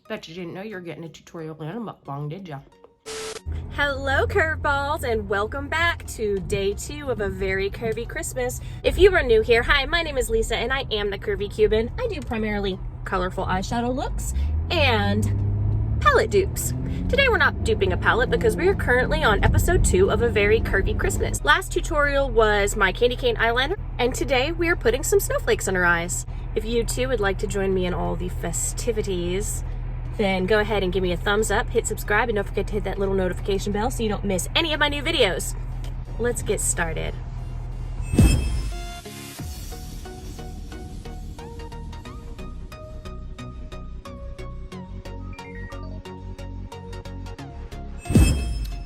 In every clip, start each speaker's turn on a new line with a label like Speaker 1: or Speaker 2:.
Speaker 1: Bet you didn't know you were getting a tutorial and a mukbang, did ya?
Speaker 2: Hello Curveballs, and welcome back to day 2 of A Very Curvy Christmas. If you are new here, hi, my name is Lisa and I am the Curvy Cuban. I do primarily colorful eyeshadow looks and palette dupes. Today we're not duping a palette because we are currently on episode 2 of A Very Curvy Christmas. Last tutorial was my candy cane eyeliner, and today we are putting some snowflakes on our eyes. If you too would like to join me in all the festivities, then go ahead and give me a thumbs up, hit subscribe, and don't forget to hit that little notification bell so you don't miss any of my new videos. Let's get started.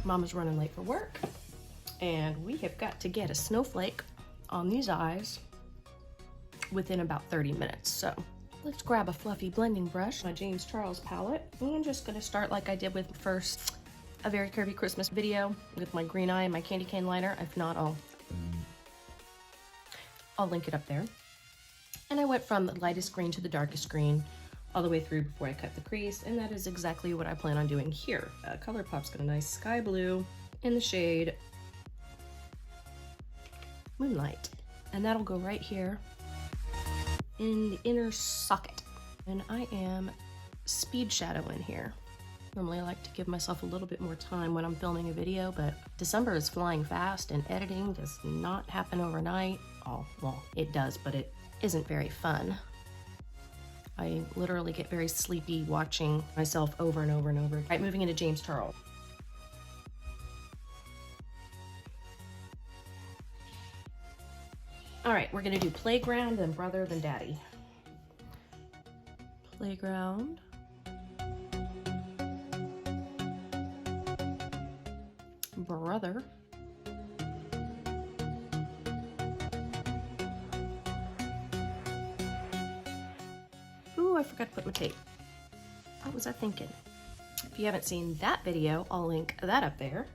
Speaker 1: Mama's running late for work, and we have got to get a snowflake on these eyes within about 30 minutes. So let's grab a fluffy blending brush, my James Charles palette, and I'm just gonna start like I did with the first A Very Curvy Christmas video with my green eye and my candy cane liner. If not, I'll link it up there. And I went from the lightest green to the darkest green all the way through before I cut the crease, and that is exactly what I plan on doing here. ColourPop's got a nice sky blue in the shade Moonlight, and that'll go right here in the inner socket. And I am speed shadowing here. Normally I like to give myself a little bit more time when I'm filming a video, but December is flying fast and editing does not happen overnight. Oh, well, it does, but it isn't very fun. I literally get very sleepy watching myself over and over and over. All right, moving into James Charles. All right, we're gonna do Playground, then Brother, then Daddy. Playground. Brother. Ooh, I forgot to put my tape. What was I thinking? If you haven't seen that video, I'll link that up there.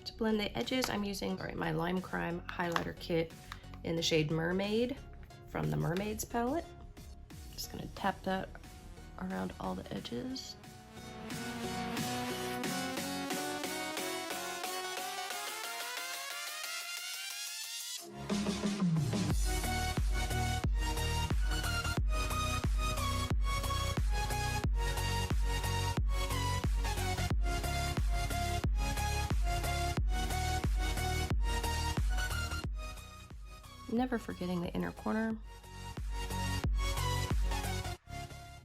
Speaker 1: To blend the edges, I'm using my Lime Crime highlighter kit in the shade Mermaid from the Mermaids palette. Just gonna tap that around all the edges. Never forgetting the inner corner.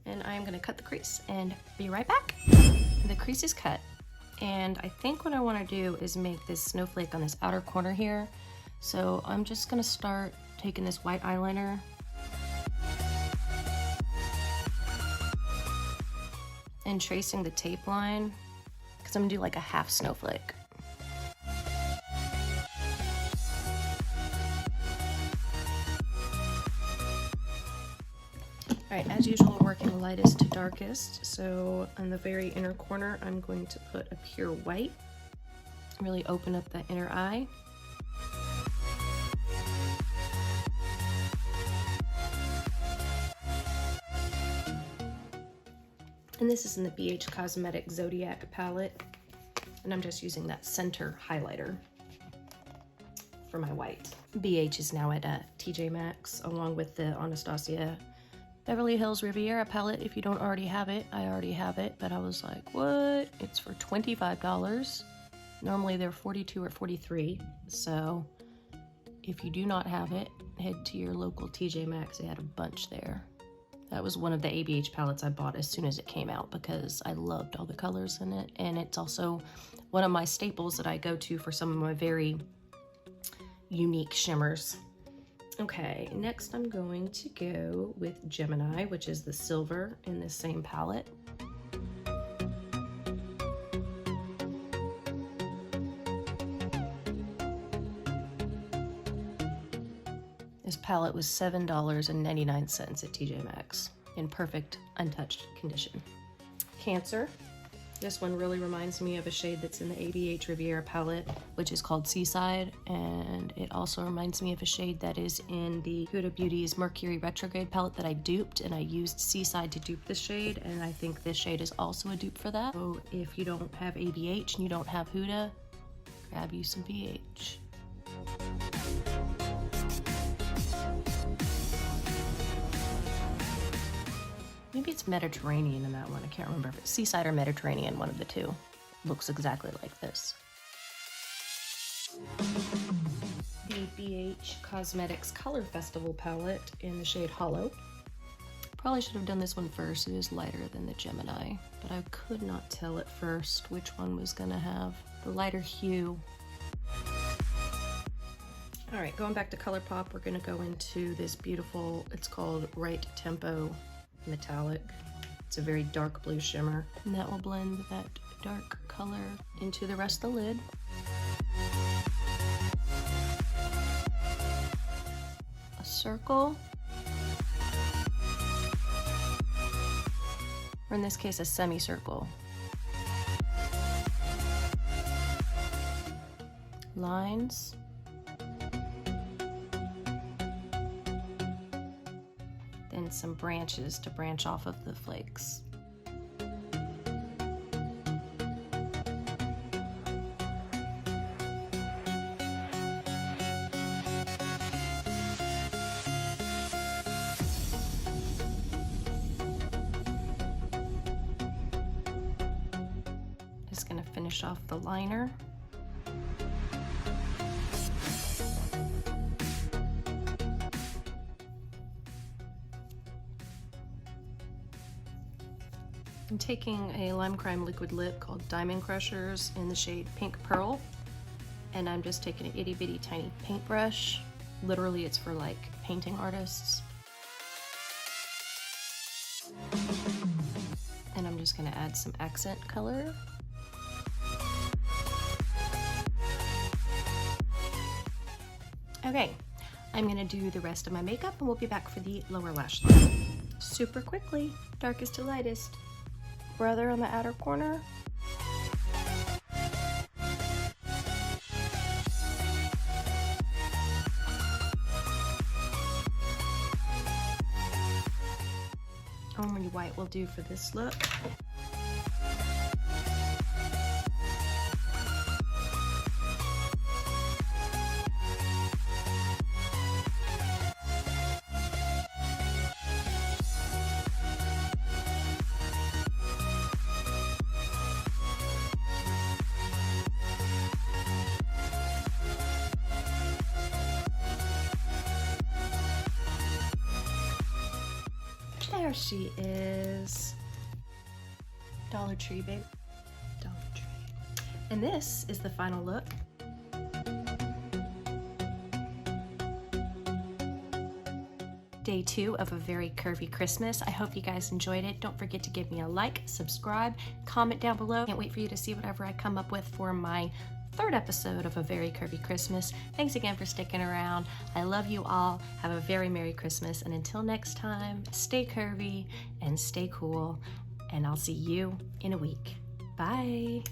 Speaker 1: And I'm gonna cut the crease and be right back. The crease is cut, and I think what I wanna do is make this snowflake on this outer corner here. So I'm just gonna start taking this white eyeliner and tracing the tape line, because I'm gonna do like a half snowflake. All right, as usual, working lightest to darkest. So on the very inner corner, I'm going to put a pure white, really open up that inner eye. And this is in the BH Cosmetic Zodiac palette, and I'm just using that center highlighter for my white. BH is now at TJ Maxx, along with the Anastasia Beverly Hills Riviera palette. If you don't already have it, I already have it, but I was like, what? It's for $25. Normally they're $42 or $43. So if you do not have it, head to your local TJ Maxx. They had a bunch there. That was one of the ABH palettes I bought as soon as it came out because I loved all the colors in it. And it's also one of my staples that I go to for some of my very unique shimmers. Okay, next I'm going to go with Gemini, which is the silver in this same palette. This palette was $7.99 at TJ Maxx in perfect, untouched condition. Cancer. This one really reminds me of a shade that's in the ABH Riviera palette, which is called Seaside, and it also reminds me of a shade that is in the Huda Beauty's Mercury Retrograde palette that I duped, and I used Seaside to dupe this shade, and I think this shade is also a dupe for that. So if you don't have ABH and you don't have Huda, grab you some BH. Maybe it's Mediterranean in that one. I can't remember if it's Seaside or Mediterranean, one of the two. Looks exactly like this. The BH Cosmetics Color Festival palette in the shade Hollow. Probably should have done this one first. It is lighter than the Gemini, but I could not tell at first which one was gonna have the lighter hue. All right, going back to ColourPop, we're gonna go into this beautiful, it's called Right Tempo Metallic. It's a very dark blue shimmer, and that will blend that dark color into the rest of the lid. A circle, or in this case a semicircle. Lines. Then some branches to branch off of the flakes. Just gonna finish off the liner. I'm taking a Lime Crime liquid lip called Diamond Crushers in the shade Pink Pearl, and I'm just taking an itty bitty tiny paintbrush. Literally, it's for like painting artists. And I'm just gonna add some accent color. Okay, I'm gonna do the rest of my makeup and we'll be back for the lower lash line. Super quickly, darkest to lightest. Brother on the outer corner. Only white will do for this look. There she is. Dollar Tree, babe. Dollar Tree. And this is the final look. Day 2 of A Very Curvy Christmas. I hope you guys enjoyed it. Don't forget to give me a like, subscribe, comment down below. Can't wait for you to see whatever I come up with for my 3rd episode of A Very Curvy Christmas. Thanks again for sticking around. I love you all. Have a very Merry Christmas. And until next time, stay curvy and stay cool. And I'll see you in a week. Bye.